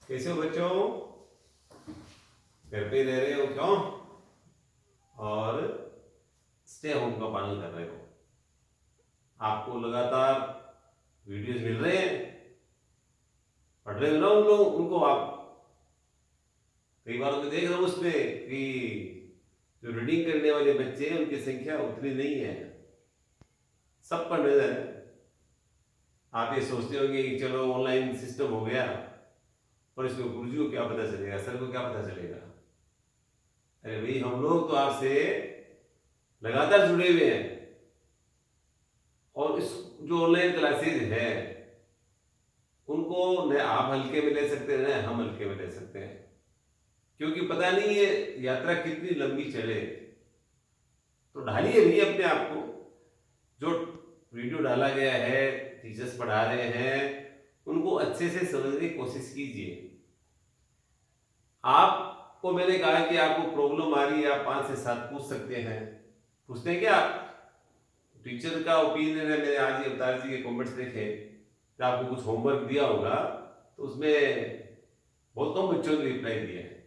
कैसे हो बच्चों? घर पे रह रहे हो क्यों? और स्टे होम का पालन कर रहे हो? आपको लगातार वीडियोस मिल रहे हैं, पढ़ रहे हो ना उन लोग उनको आप? कई बार मैं देख रहा हूँ उसमें कि जो रीडिंग करने वाले बच्चे हैं उनकी संख्या उतनी नहीं है। सब पढ़ रहे हैं। आप ये सोचते होंगे कि चलो ऑनलाइन सिस्टम हो गया, पर इसमें गुरुजी को क्या पता चलेगा, सर को क्या पता चलेगा? अरे भाई, हम लोग तो आपसे लगातार जुड़े हुए हैं। और इस जो ऑनलाइन क्लासेज है उनको न आप हल्के में ले सकते हैं न हम हल्के में ले सकते हैं, क्योंकि पता नहीं ये यात्रा कितनी लंबी चले। तो ढालिए भी अपने आप को। जो वीडियो डाला गया है, टीचर्स पढ़ा रहे हैं, उनको अच्छे से समझने की कोशिश कीजिए। आपको मैंने कहा कि आपको प्रॉब्लम आ रही है, आप 5 से 7 पूछ सकते हैं। पूछते हैं क्या आप? टीचर का ओपिनियन है। मैंने आज ये अवतार जी के कमेंट्स देखे कि आपको कुछ होमवर्क दिया होगा, तो उसमें बहुत कम बच्चों ने रिप्लाई दिया है।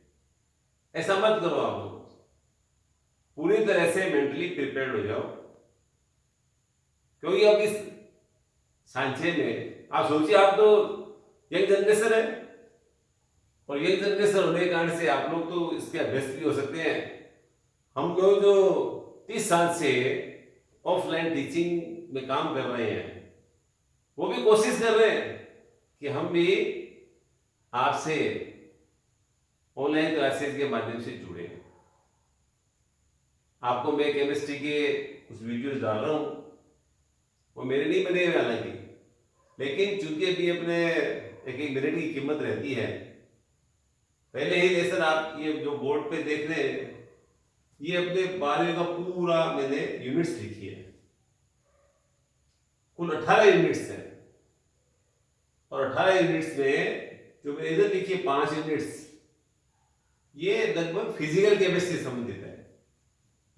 ऐसा मत करो। आप लोग पूरी तरह से मेंटली प्रिपेयर्ड हो जाओ, क्योंकि अब इस सांचे में आप सोचिए, आप तो यंग जनरेशन है, और यंग जनरेशन होने के कारण से आप लोग तो इसके अभ्यस्त भी हो सकते हैं। हम लोग जो 30 साल से ऑफलाइन टीचिंग में काम कर रहे हैं, वो भी कोशिश कर रहे हैं कि हम भी आपसे ऑनलाइन क्लासेस के माध्यम से जुड़े। आपको मैं केमिस्ट्री के कुछ वीडियोस डाल रहा हूँ, वो मेरे नहीं बने हुए हालांकि, लेकिन चूंकि भी अपने एक एक मिनट की कीमत रहती है। पहले ही लेसन आप ये जो बोर्ड पे देख रहे हैं, ये अपने 12वीं का पूरा मैंने यूनिट्स लिखी है। कुल 18 यूनिट्स हैं, और 18 यूनिट्स में जो मैंने इधर लिखी है 5 यूनिट्स, ये लगभग फिजिकल केमिस्ट्री से संबंधित है।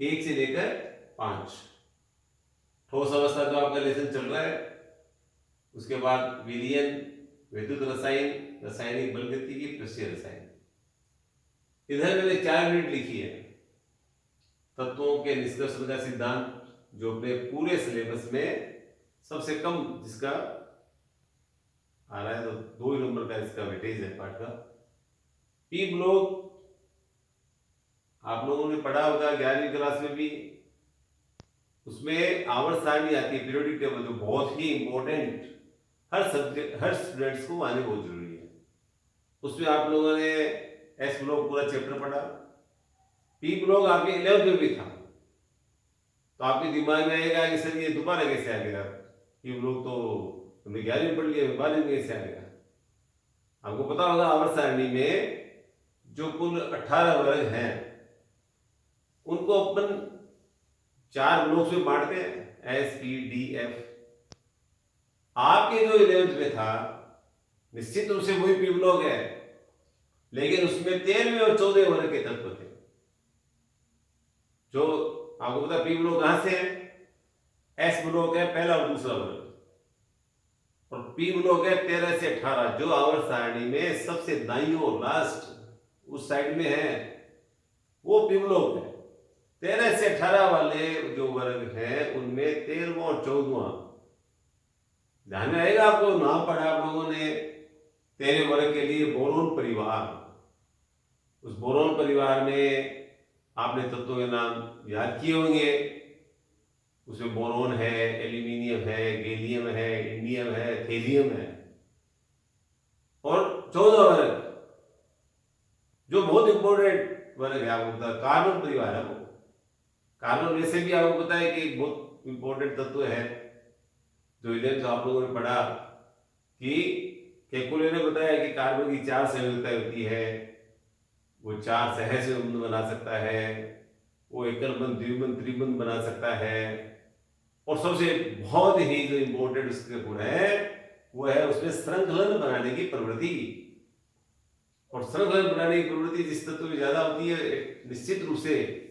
1 से लेकर 5 ठोस अवस्था जो आपका लेसन चल रहा है, उसके बाद विलयन, विद्युत रसायन, रासायनिक बलगतिकी, पृष्ठीय रसायन। इधर मैंने 4 यूनिट लिखी है। तत्वों के निष्कर्ष का सिद्धांत, जो अपने पूरे सिलेबस में सबसे कम जिसका आ रहा है, तो 2 ही नंबर का इसका वेटेज है पाठ का। पी ब्लॉक आप लोगों ने पढ़ा होगा 11वीं क्लास में भी, उसमें आवर्त सारणी आती है, पीरियोडिक टेबल, जो बहुत ही इंपॉर्टेंट, हर सब्जेक्ट हर स्टूडेंट्स को आने बहुत जरूरी है। उसमें आप लोगों ने एस ब्लॉक पूरा चैप्टर पढ़ा। पी ब्लॉक आपके 11th में भी था, तो आपके दिमाग में आएगा कि सर ये दोबारा कैसे आ गया, पी ब्लॉक तो हमने 11वीं में पढ़ लिया, 12वीं में कैसे आ गया? आपको पता होगा आवर्त सारणी में जो कुल 18 वर्ग हैं, उनको अपन 4 ब्लॉक्स में बांटते हैं, एस पी डी एफ। आपके जो 11th में था, निश्चित रूप से वही पी ब्लॉक है, लेकिन उसमें 13वें और 14वें वर्ग के तत्व थे। जो आपको पता पी ब्लॉक कहां से है? एस ब्लॉक है पहला और दूसरा वर्ग, और पी ब्लॉक है 13 से 18, जो आवर्त सारणी में सबसे दाईं और लास्ट उस साइड में है, वो पी ब्लॉक है। 13 से 18 वाले जो वर्ग हैं, उनमें 13वां और 14वां ध्यान में आएगा। आपको नाम पढ़ा आप लोगों ने 13वें वर्ग के लिए बोरोन परिवार। उस बोरोन परिवार में आपने तत्वों के नाम याद किए होंगे। उसमें बोरोन है, एल्यूमिनियम है, गैलियम है, इंडियम है, थेलियम है। और 14 वर्ग जो बहुत इंपॉर्टेंट वर्ग है, आपको पता कार्बन परिवार है। वो कार्बन वैसे भी आपको पता है कि एक बहुत इंपॉर्टेंट तत्व है, जो इधर जो आप लोगों ने पढ़ा कि केकुले ने बताया कि कार्बन की 4 संयोजकताएं होती है। वो 4 सहज बंध बना सकता है, वो एकल बंध, द्विबंध, त्रिबंध बना सकता है। और सबसे बहुत ही जो इंपॉर्टेंट उसका गुण है, वो है उसमें श्रृंखलन बनाने की प्रवृत्ति। और श्रृंखलन बनाने की प्रवृत्ति जिस तत्व में ज्यादा होती है, निश्चित रूप से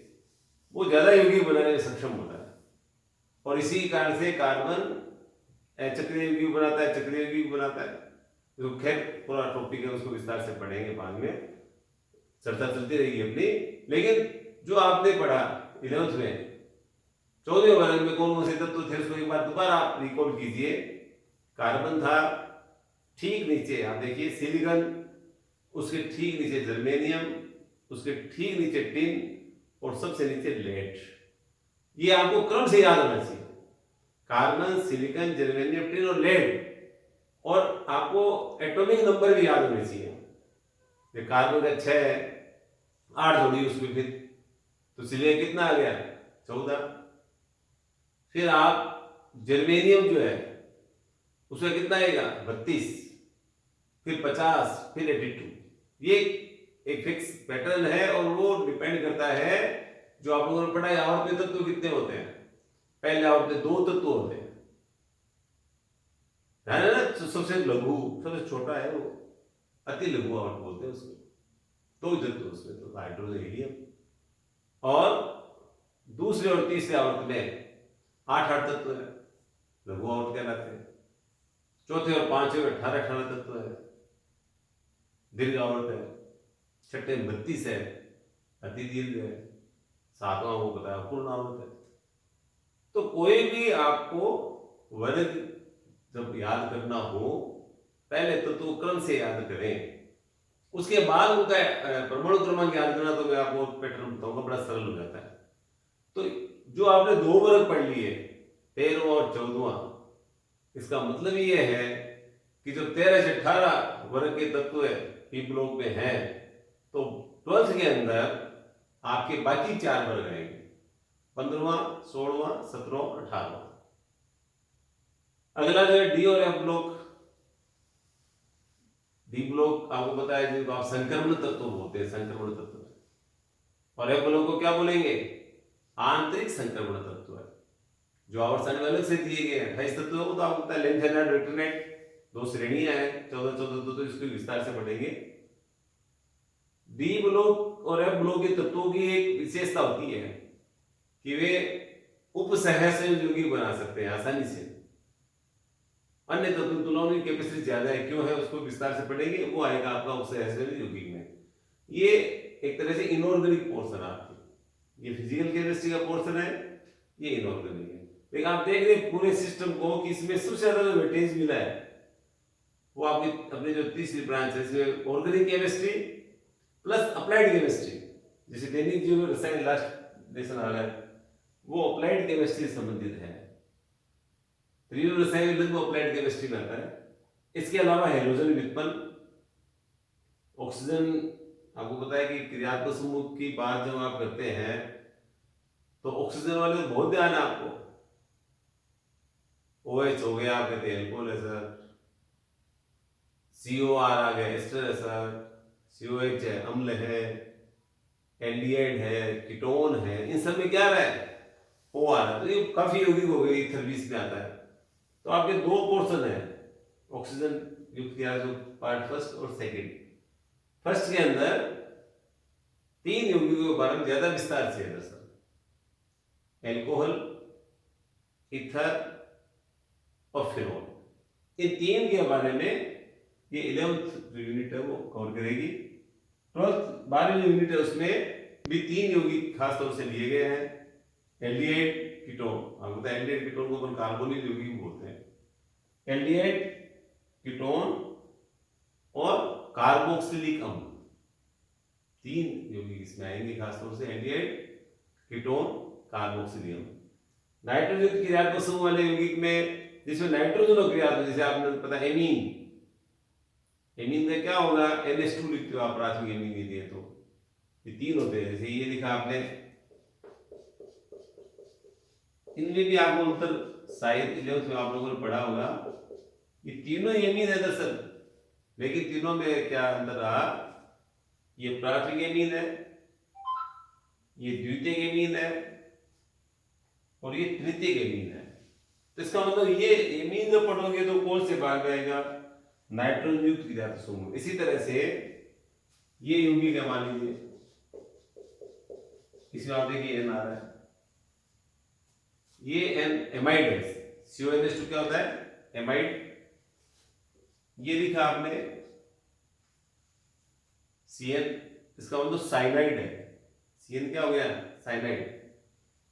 वो ज्यादा यौगिक बनाने में सक्षम होता है। और इसी कारण से कार्बन चक्रीय यौगिक बनाता है, चक्रीय यौगिक बनाता है। जो खैर पूरा टॉपिक है उसको विस्तार से पढ़ेंगे बाद में, चर्चा चलती रहेगी अपनी। लेकिन जो आपने पढ़ा 11th में 14वें वर्ग में कौन कौन से तत्व थे उसको एक बार दोबारा आप रिकॉल कीजिए। कार्बन था, ठीक नीचे आप देखिए सिलिकॉन, उसके ठीक नीचे जर्मेनियम, उसके ठीक नीचे टिन और सबसे नीचे लेड। ये आपको क्रम से याद होना चाहिए, कार्बन, सिलिकॉन, जर्मेनियम, टिन और लेड। और आपको एटॉमिक नंबर भी याद होने चाहिए। कार्बन का 6 है, 8 जोड़ी उसमें फिर, तो सिलिकॉन कितना आ गया 14। फिर आप जर्मेनियम जो है उसका कितना आएगा 32, फिर 50, फिर 82। ये एक फिक्स पैटर्न है और वो डिपेंड करता है जो आप लोगों ने पढ़ा है आवर्त तत्व कितने होते हैं। पहले आवर्त में 2 तत्व होते हैं, है ना। तो सबसे लघु, सबसे छोटा है वो अति लघु आवर्त बोलते हैं उसको। 2 तत्व उसमें, तो हाइड्रोजन, हीलियम। और दूसरे और तीसरे आवर्त में 8 तत्व है, लघु आवर्त कहलाते हैं। चौथे और पांचवें में 18 तत्व है, दीर्घ आवर्त है। छठे में 32 है, अति दीर्घ है। 7वां वो बताया पूर्ण आवर्त है। तो कोई भी आपको वर्ग जब याद करना हो, पहले तत्व क्रम से याद करें, उसके बाद उनका परमाणु क्रमांक याद करना, तो मैं आपको पैटर्न बताऊंगा, बड़ा सरल हो जाता है। तो जो आपने 2 वर्ग पढ़ लिए 13वां और 14वां, इसका मतलब ये है कि जो 13 से 18 वर्ग के तत्व पी ब्लॉक में हैं, तो 12th के अंदर आपके बाकी 4 वर्ग आएंगे, 15वां, 16वां, 17वां और 18वां। अगला जो है डी और एफ ब्लॉक। डी ब्लॉक आपको पता है जिनको आप संक्रमण तत्व बोलते हैं, संक्रमण तत्व। और एफ ब्लॉक को क्या बोलेंगे, आंतरिक संक्रमण तत्व है। जो आवर्तसारणी में अलग से दिए गए हैं 28 तत्व, वो तो आपको पता है, लेंथेनाइड, रेटिनाइड, 2 श्रेणियां हैं, 14 तो इसको विस्तार से पढ़ेंगे। डी ब्लॉक और एफ ब्लॉक के तत्वों की एक विशेषता होती है कि वे उपसहसंयोगी बना सकते हैं आसानी से। अन्य तत्वों की तुलना में कैपेसिटी ज्यादा है, क्यों है उसको विस्तार से पढ़ेंगे, वो आएगा आपका उपसहसंयोगी में। ये एक तरह से इनऑर्गेनिक पोर्शन है आपकी, ये फिजिकल केमिस्ट्री का पोर्शन है, ये इनऑर्गेनिक है। लेकिन आप देख रहे पूरे सिस्टम को कि इसमें सबसे ज्यादा जो वेटेज मिला है वो आपकी अपने जो तीसरी ब्रांच है, इसमें organic chemistry plus applied chemistry. जैसे दैनिक जीवन रसायन लास्ट लेसन आ रहा है, वो अप्लाइड केमिस्ट्री से संबंधित है। त्रिविम रसायन लगभग अप्लाइड केमिस्ट्री में आता है। इसके अलावा हेलोजन व्युत्पन्न, ऑक्सीजन, आपको पता है कि क्रियात्मक समूह की बात जब आप करते हैं तो ऑक्सीजन वाले तो बहुत ध्यान है आपको। OH हो गया, आप कहते हैं एल्कोहल है सर, COR आ गया एस्टर है सर, COH है अम्ल है, एल्डिहाइड है, कीटोन है, इन सब में क्या रहा है OR है। तो ये काफी यौगिक हो गई, ईथर 20 में आता है। तो आपके 2 पोर्शन है ऑक्सीजन युक्त किया, जो पार्ट फर्स्ट और सेकंड। फर्स्ट के अंदर 3 यौगिकों के बारे में ज्यादा विस्तार से है दरअसल, एल्कोहल, ईथर और फिनोल। इन 3 के बारे में ये 11th जो यूनिट है वो कवर करेगी। 12वीं यूनिट है उसमें भी 3 यौगिक खास तौर से लिए गए हैं, एल्डिहाइड, कीटोन। आपको पता है एल्डिहाइड कीटोन को अपन कार्बोनिल यौगिक बोलते हैं। एल्डिहाइड, कीटोन और कार्बोक्सिलिक अम्ल, 3 यौगिक इसमें आएंगे खास तौर से, एल्डिहाइड, कीटोन, कार्बोक्सिलिक अम्ल। नाइट्रोजन क्रियात्मक समूह वाले यौगिक में जिसमें नाइट्रोजन और क्रियात्मक, जैसे आपने पता एमीन, एमीन में क्या होगा, NH2 लिखते हो आप प्राथमिक एमीन के लिए, तो ये 3 होते हैं। जैसे ये लिखा आपने, इनमें भी आपको अंतर शायद 11th में आप लोगों ने पढ़ा होगा, ये तीनों एमीन है दरअसल, लेकिन तीनों में क्या अंतर रहा, ये प्राथमिक एमीन है, ये द्वितीयक एमीन है और ये तृतीयक एमीन है। तो इसका मतलब ये एमीन जब पढ़ोगे तो कौन से भाग में आएगा, नाइट्रोजन युक्त क्रियात्मक समूह। इसी तरह से ये यौगिक है, मान लीजिए इसमें आप देखिए N आ रहा है, ये N एमाइड है, CONH2 क्या होता है एमाइड, ये लिखा आपने CN, इसका मतलब साइनाइड है। CN क्या हो गया? साइनाइड।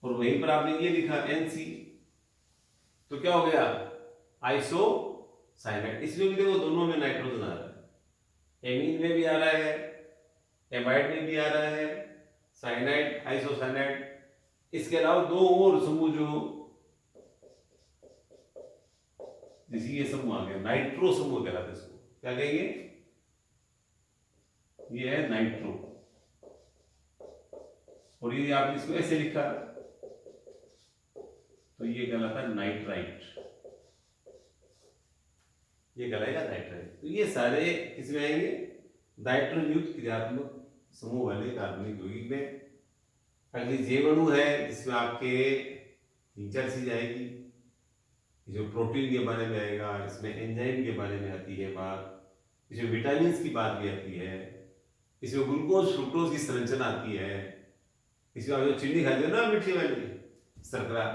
और वहीं पर आपने ये लिखा NC, तो क्या हो गया? Iso cyanide. इसमें भी देखो दोनों में नाइट्रोजन आ रहा है, एमीन में भी आ रहा है, एमाइड में भी आ रहा है, साइनाइड, आइसोसाइनाइड। इसके अलावा दो और समूह जो जैसे ये समूह आ गया, नाइट्रो समूह कहलाता है। इसको क्या कहेंगे? ये है नाइट्रो। और ये आपने इसको ऐसे लिखा तो ये कहलाता है नाइट्राइट, ये कहलाएगा नाइट्राइट। तो ये सारे किसमें आएंगे? नाइट्रोजन युक्त क्रियात्मक समूह वाले कार्बनिक यौगिक में। अगली J है जिसमें आपके 3-4 चीज आएगी। जो प्रोटीन के बारे में आएगा, इसमें एंजाइम के बारे में आती है बात, इसमें विटामिन की बात भी आती है, इसमें ग्लूकोज फ्रुक्टोज की संरचना आती है, इसमें आप जो चीनी खाते हो ना मीठी वाली शर्करा,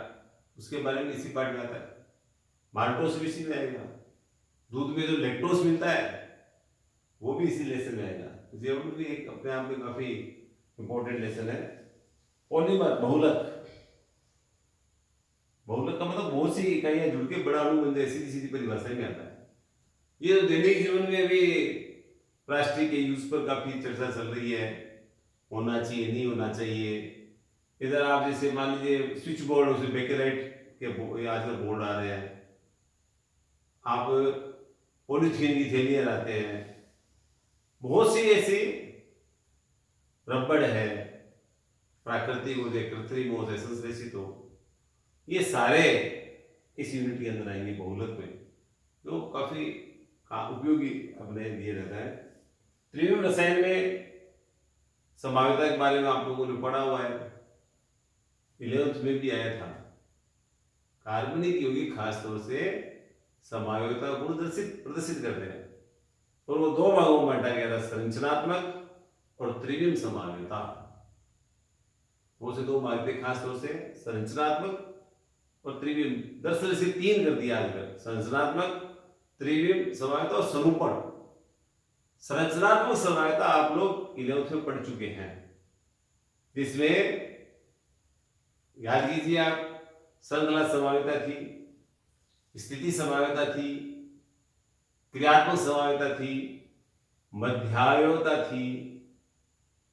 उसके बारे में इसी पार्ट में आता है। माल्टोस भी इसी में आएगा। दूध में जो लैक्टोज मिलता है वो भी इसी लेसन में आएगा। जीवन भी एक अपने आप में काफी इंपॉर्टेंट लेसन है। पॉलीमर, बहुलक। बहुलक का मतलब बहुत सी इकाइयां जुड़ के बड़ा अणु बन जाए, सीधी सीधी परिभाषा में आता है। ये दैनिक जीवन में भी प्लास्टिक के यूज पर काफी चर्चा चल रही है, होना चाहिए नहीं होना चाहिए। इधर आप जैसे मान लीजिए स्विच बोर्ड, उसमें बेकेलाइट के आजकल बोर्ड आ रहे हैं, आप पॉलीथीन की थैलियां लाते हैं, बहुत सी ऐसी रबड़ है, प्राकृतिक हो जाए, कृत्रिम हो जाए, संश्लेषित हो, ये सारे इस यूनिट के अंदर आएंगे बहुलक में, जो काफी उपयोगी अपने दिए रहता है। त्रिविम रसायन में संभाव्यता के बारे में आप लोगों ने पढ़ा हुआ है, 11th में भी आया था। कार्बनिक यौगिक खासतौर से संभाव्यता गुण प्रदर्शित करते हैं, और वो दो भागों में बांटा गया था, संरचनात्मक और त्रिविम संभाव्यता। वो से दो भाग थे खासतौर से, संरचनात्मक और त्रिविम। दरअसल इसे 3 कर दिया आजकल, संरचनात्मक, त्रिविम संभाव्यता और सरूपण। संरचनात्मक संभाव्यता आप लोग 11th में पढ़ चुके हैं, जिसमें याद कीजिए आप, श्रृंखला संभाव्यता थी, स्थिति संभाव्यता थी, क्रियात्मक संभाव्यता थी, मध्यावयवता थी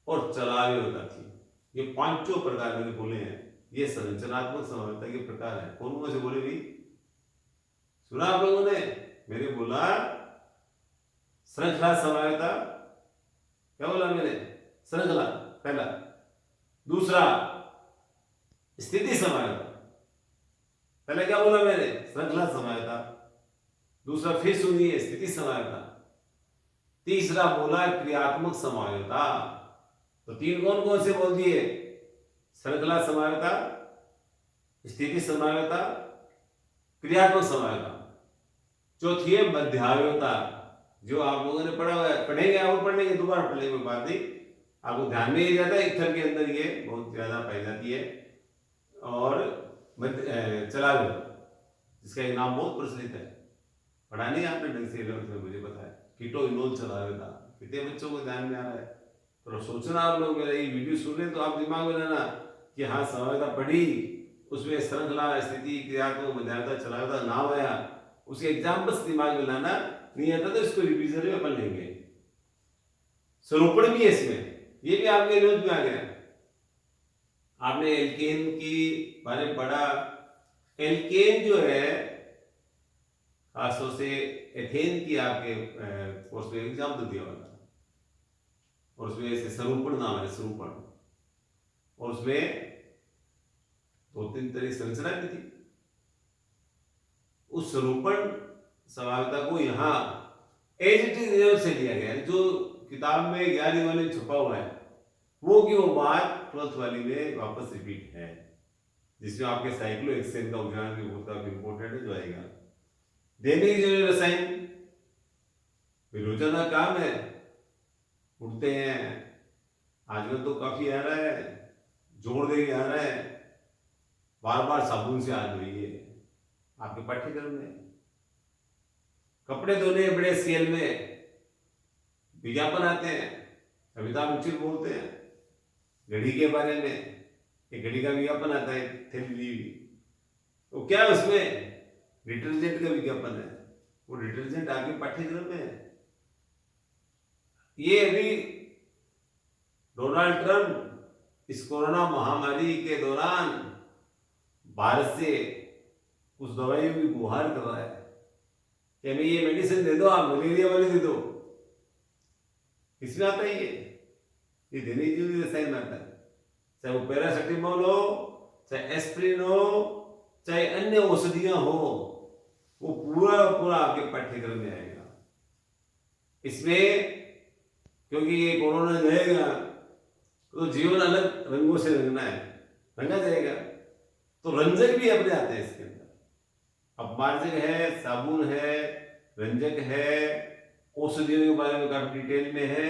और चलावयवता थी। ये 5 प्रकार मैंने बोले हैं, ये संरचनात्मक संभाव्यता के प्रकार हैं। कौन कौन से बोले भी? सुना आप लोगों ने? मैंने बोला श्रृंखला संभाव्यता, क्या बोला मैंने? श्रृंखला पहला। दूसरा स्थिति संभाव्यता, पहले क्या बोला मैंने? श्रृंखला संभाव्यता। दूसरा फिर सुनिए, स्थिति संभाव्यता। तीसरा बोला क्रियात्मक संभाव्यता। तो 3 कौन कौन से बोल दिए? श्रृंखला संभाव्यता, स्थिति संभाव्यता, क्रियात्मक संभाव्यता। चौथी है मध्यावयवता, जो आप लोगों ने पढ़ा हुआ है, पढ़ेंगे और पढ़ेंगे, दोबारा पढ़ने में बात नहीं, आपको ध्यान में ही जाता है। इथर के अंदर ये बहुत ज्यादा पाई जाती है। और चलावयवता, जिसका एक नाम बहुत प्रचलित है, पढ़ा नहीं आपने ढंग से 11th में, मुझे पता है। कीटोइनोल चलावयवता। कितने बच्चों को ध्यान में आ रहा है? तो सोचना आप लोग, मेरा ये वीडियो सुन रहे तो आप दिमाग में लेना कि हाँ संभाव्यता पढ़ी, उसमें श्रृंखला, स्थिति, क्रियात्मक, मध्यावयवता, चलावयवता नाम आया, उसके एग्जाम्पल्स दिमाग में लाना। नहीं आता तो इसको रिविजन में अपन लेंगे। स्वरूपण भी है इसमें, ये भी आपके नोट में आ गया। आपने एल्केन की बारे में पढ़ा। एल्केन जो है खासतौर से एथेन की आपके कोर्स में एग्जाम तो दिया हुआ था, और उसमें ऐसे स्वरूपण नाम है, स्वरूपण, और उसमें 2-3 तरह की संरचना भी थी। उस स्वरूपण संभाव्यता को यहाँ एज इट इज से लिया गया है, जो किताब में 11वीं वाले में छुपा हुआ है, वो की वो बात 12th वाली में वापस रिपीट है, जिसमें आपके साइक्लोहेक्सेन का उदाहरण भी बहुत काफी इंपॉर्टेंट है, जो आएगा। दैनिक जीवन रसायन रोजाना काम है, उठते हैं, आजकल तो काफी आ रहा है, जोड़ देके आ रहा है, बार बार साबुन से हाथ धोइए, आपके पाठ्यक्रम में। कपड़े धोने बड़े स्केल में विज्ञापन आते हैं, अमिताभ बच्चन बोलते हैं घड़ी के बारे में, एक घड़ी का विज्ञापन आता है थैली ली हुई, तो क्या है उसमें डिटर्जेंट का विज्ञापन है, वो डिटर्जेंट आपके पाठ्यक्रम में है। ये अभी डोनाल्ड ट्रंप इस कोरोना महामारी के दौरान भारत से उस दवाइयों की गुहार कर रहा है कि हमें ये मेडिसिन दे दो, आप मलेरिया वाली दे दो। किसमें आता है ये दैनिक जीवन रसायन में आता है, चाहे वो पैरासिटामोल हो, चाहे एस्प्रिन हो, चाहे अन्य औषधियां हो, वो पूरा आपके पाठ्यक्रम में आएगा। इसमें क्योंकि ये कोरोना जाएगा तो जीवन अलग रंगों से रंगना है, रंगा जाएगा, तो रंजक भी अपने आते हैं इसके अंदर। अब मार्जक है, साबुन है, रंजक है, औषधियों के बारे में काफी डिटेल में है,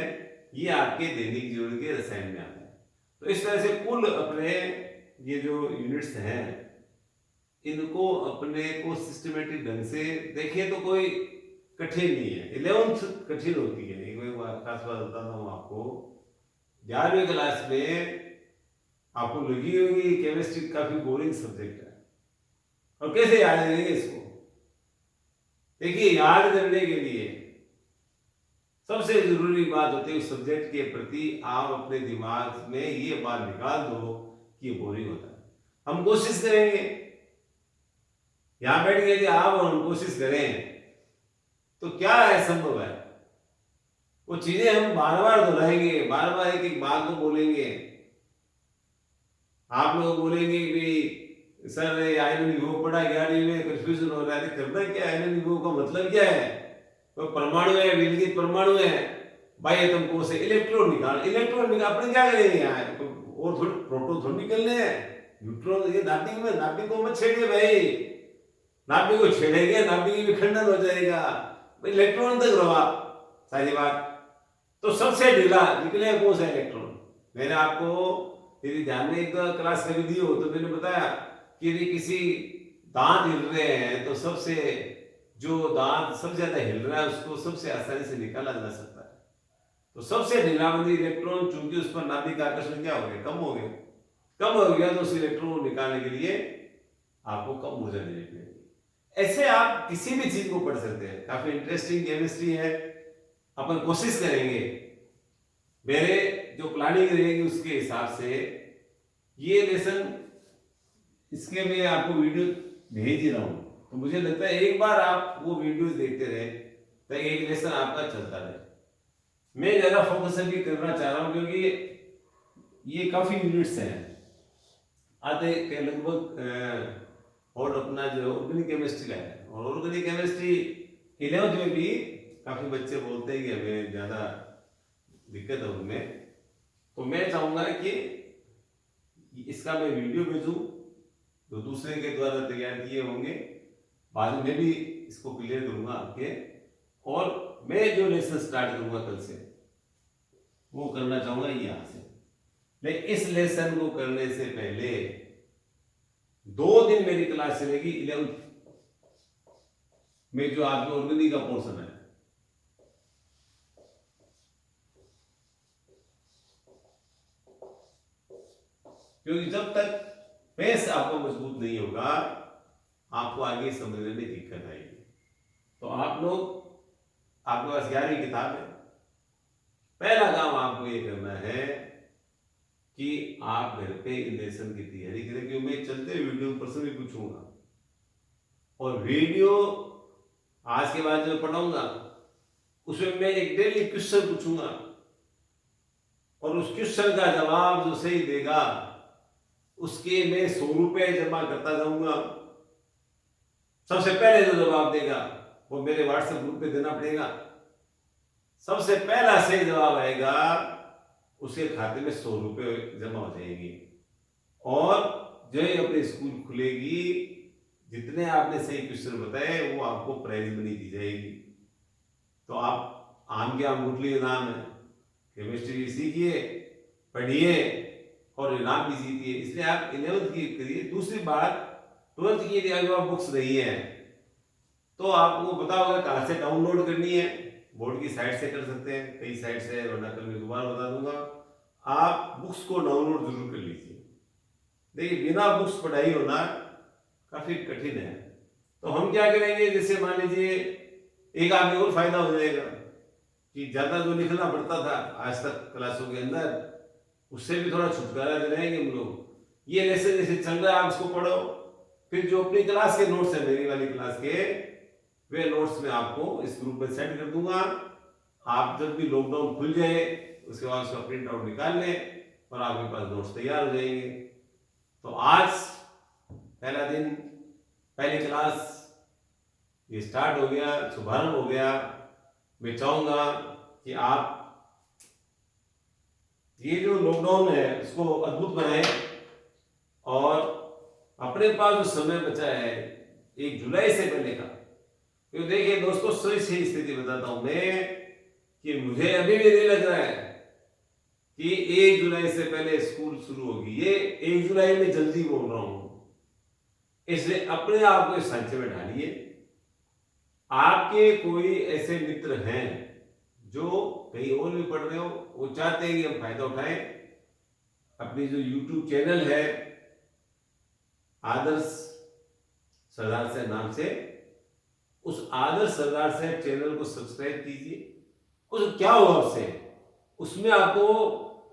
ये आपके दैनिक जीवन के रसायन में आता है। तो इस तरह से कुल अपने ये जो यूनिट्स हैं इनको अपने को सिस्टमेटिक ढंग से देखिए तो कोई कठिन नहीं है। 11th कठिन होती है, एक खास बात बताता हूँ आपको, 11वीं क्लास में आपको लगी होगी केमिस्ट्री काफी बोरिंग सब्जेक्ट है, और कैसे याद करेंगे इसको? देखिए, याद करने के लिए सबसे जरूरी बात होती है उस सब्जेक्ट के प्रति आप अपने दिमाग में ये बात निकाल दो कि बोरिंग होता है। हम कोशिश करेंगे, यहां बैठ के यदि आप और हम कोशिश करें तो क्या है, संभव है। वो चीजें हम बार बार दोहराएंगे, बार बार एक एक बात को बोलेंगे। आप लोग बोलेंगे कि सर आयरन विभव पढ़ा 11वीं में, कंफ्यूजन हो रहा है, करना क्या आयरन विभव का मतलब क्या है? तो परमाणु है, विलगित परमाणु है, बाह्यतम कोश से इलेक्ट्रॉन निकाल अपने क्या करेंगे यहाँ, और थोड़े प्रोटॉन थोड़ी निकलने हैं, न्यूट्रॉन। ये नाभिक को मत छेड़िए भाई, नाभिक को छेड़ेंगे नाभिक विखंडन हो जाएगा, इलेक्ट्रॉन तक रहा सारी बात। तो सबसे ढीला निकले कौन सा इलेक्ट्रॉन? मैंने आपको यदि ध्यान में एक क्लास करी दी हो तो मैंने बताया कि यदि किसी दांत हिल रहे हैं तो सबसे जो दांत सबसे ज्यादा हिल रहा है उसको सबसे आसानी से निकाला जा सकता है। तो सबसे ढीलाबंदी इलेक्ट्रॉन, चूंकि उस पर नाभिक आकर्षण क्या हो गया, कम हो गया, तो उस इलेक्ट्रॉन को निकालने के लिए आपको कम ऊर्जा देनी पड़ेगी। ऐसे आप किसी भी चीज को पढ़ सकते हैं, काफी इंटरेस्टिंग केमिस्ट्री है। अपन कोशिश करेंगे, मेरे जो प्लानिंग रहेगी उसके हिसाब से ये लेसन, इसके मैं आपको वीडियो भेज ही रहा हूं, तो मुझे लगता है एक बार आप वो वीडियोस देखते रहे तो एक लेसन आपका चलता रहे। मैं ज्यादा फोकस भी करना चाह रहा हूं क्योंकि ये काफी यूनिट्स हैं, आधे के लगभग, और अपना जो ऑर्गेनिक केमिस्ट्री का है, और ऑर्गेनिक केमिस्ट्री 11th में भी काफी बच्चे बोलते हैं कि हमें ज्यादा दिक्कत है उनमें। तो मैं चाहूंगा कि इसका मैं वीडियो भेजूं जो दूसरे के द्वारा तैयार किए होंगे, बाद में भी इसको क्लियर करूंगा आपके, और मैं जो लेसन स्टार्ट करूंगा कल से वो करना चाहूंगा यहां से। लेकिन इस लेसन को करने से पहले 2 दिन मेरी क्लास चलेगी 11th में, जो आपके ऑर्गेनिक का पोर्शन है। क्योंकि जब तक बेस आपका मजबूत नहीं होगा आपको आगे समझने में दिक्कत आएगी। तो आप लोग, आपके पास 11वीं किताब है, पहला काम आपको ये करना है कि आप घर पे लेसन की तैयारी करें, क्योंकि मैं चलते वीडियो प्रश्न भी पूछूंगा, और वीडियो आज के बाद जो पढ़ाऊंगा उसमें मैं एक डेली क्वेश्चन पूछूंगा, और उस क्वेश्चन का जवाब जो सही देगा उसके मैं 100 रुपए जमा करता जाऊंगा। सबसे पहले जो जवाब देगा वो मेरे व्हाट्सएप ग्रुप पे देना पड़ेगा। सबसे पहला सही जवाब आएगा उसके खाते में 100 रुपए जमा हो जाएंगे, और जो ही अपनी स्कूल खुलेगी जितने आपने सही क्वेश्चन बताए वो आपको प्राइज मनी दी जाएगी। तो आप आम के आम गुटली इनाम है, केमिस्ट्री सीखिए, पढ़िए और इनाम भी जीतिए। इसलिए आप 11th की करिए। दूसरी बात, 12th की यदि आपके पास बुक्स नहीं है तो आपको पता होगा कहाँ से डाउनलोड करनी है। बोर्ड की साइट से कर सकते हैं, कई साइट से, वरना कल मैं दोबारा बता दूंगा। आप बुक्स को डाउनलोड जरूर कर लीजिए। देखिए बिना बुक्स पढ़ाई होना काफी कठिन है। तो हम क्या करेंगे, जैसे मान लीजिए एक आगे और फायदा हो जाएगा कि ज्यादा जो लिखना पड़ता था आज तक क्लासों के अंदर, उससे भी थोड़ा छुटकारा दिलाएंगे हम लोग। ये लेसन जैसे चल रहा है आप उसको पढ़ो, फिर जो अपनी क्लास के नोट्स है, मेरी वाली क्लास के, वे नोट्स में आपको इस ग्रुप में सेंड कर दूंगा। आप जब भी लॉकडाउन खुल जाए उसके बाद उसका प्रिंट आउट निकाल लें और आपके पास नोट्स तैयार हो जाएंगे। तो आज पहला दिन, पहली क्लास ये स्टार्ट हो गया, शुभारंभ हो गया। मैं चाहूंगा कि आप ये जो लॉकडाउन है उसको अद्भुत बनाए और अपने पास जो समय बचा है 1 जुलाई से पहले का, क्योंकि देखिए दोस्तों सही स्थिति बताता हूं मैं कि मुझे अभी भी नहीं लग रहा है कि 1 जुलाई से पहले स्कूल शुरू होगी। ये 1 जुलाई में जल्दी बोल रहा हूं, इसलिए अपने आप को इस सांचे में ढालिए। आपके कोई ऐसे मित्र हैं जो कहीं और भी पढ़ रहे हो, वो चाहते हैं कि हम फायदा उठाएं, अपनी जो YouTube चैनल है आदर्श सरदार साहब नाम से, उस आदर्श सरदार साहब चैनल को सब्सक्राइब कीजिए। उस क्या होगा उससे, उसमें आपको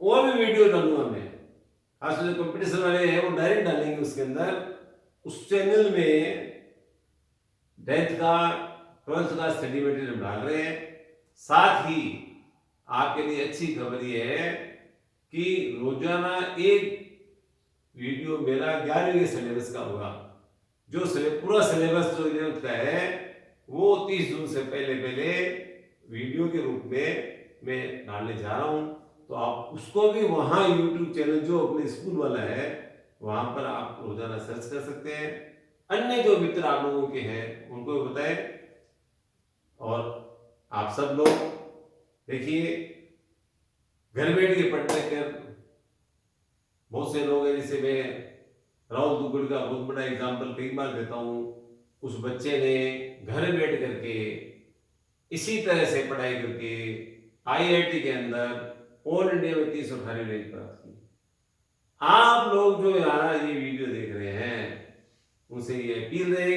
और भी वीडियो डालूंगा मैं, खासकर जो कंपटीशन वाले हैं वो डायरेक्ट डालेंगे उसके अंदर। उस चैनल में 10th का 12th का स्टडी मटेरियल डाल रहे हैं। साथ ही आपके लिए अच्छी खबर ये है कि रोजाना एक वीडियो मेरा 11वीं के सिलेबस का होगा। जो पूरा सिलेबस जो 11th का है वो 30 जून से पहले वीडियो के रूप में मैं डालने जा रहा हूं। तो आप उसको भी वहां YouTube चैनल जो अपने स्कूल वाला है वहां पर आप रोजाना सर्च कर सकते हैं। अन्य जो मित्र आप लोगों के हैं उनको भी बताएं। और आप सब लोग देखिए घर बैठ के पढ़ने कर, बहुत से लोग हैं, जैसे मैं राहुल दुगुड़ का बहुत बड़ा एग्जाम्पल कई बार देता हूं। उस बच्चे ने घर बैठ करके इसी तरह से पढ़ाई करके IIT के अंदर ऑल इंडिया में 318 रैंक प्राप्त की। आप लोग जो यार ये वीडियो देख रहे हैं उनसे ये अपील रहेगी